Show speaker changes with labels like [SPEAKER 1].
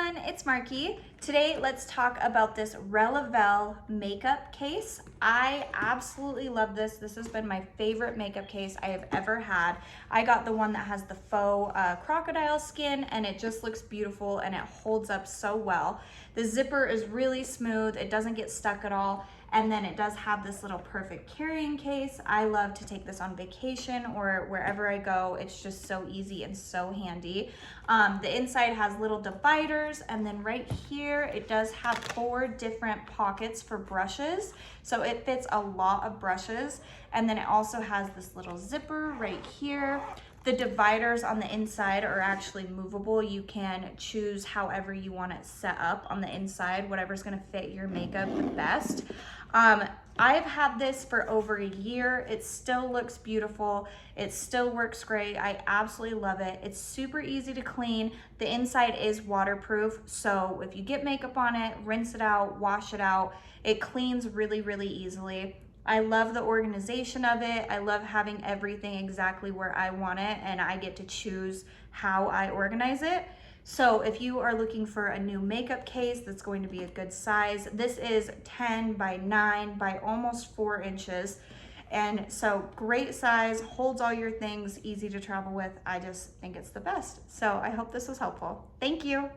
[SPEAKER 1] everyone, it's Marky. Today, let's talk about this Relavel makeup case. I absolutely love this. This has been my favorite makeup case I have ever had. I got the one that has the faux crocodile skin, and it just looks beautiful and it holds up so well. The zipper is really smooth. It doesn't get stuck at all. And then it does have this little perfect carrying case. I love to take this on vacation or wherever I go. It's just so easy and so handy. The inside has little dividers, and then right here, it does have 4 different pockets for brushes. So it fits a lot of brushes. And then it also has this little zipper right here. The dividers on the inside are actually movable. You can choose however you want it set up on the inside, whatever's gonna fit your makeup the best. I've had this for over a year. It still looks beautiful. It still works great. I absolutely love it. It's super easy to clean. The inside is waterproof, so if you get makeup on it, rinse it out, wash it out, it cleans really, really easily. I love the organization of it. I love having everything exactly where I want it, and I get to choose how I organize it. So if you are looking for a new makeup case that's going to be a good size, this is 10 by 9 by almost 4 inches. And so great size, holds all your things, easy to travel with. I just think it's the best. So I hope this was helpful. Thank you.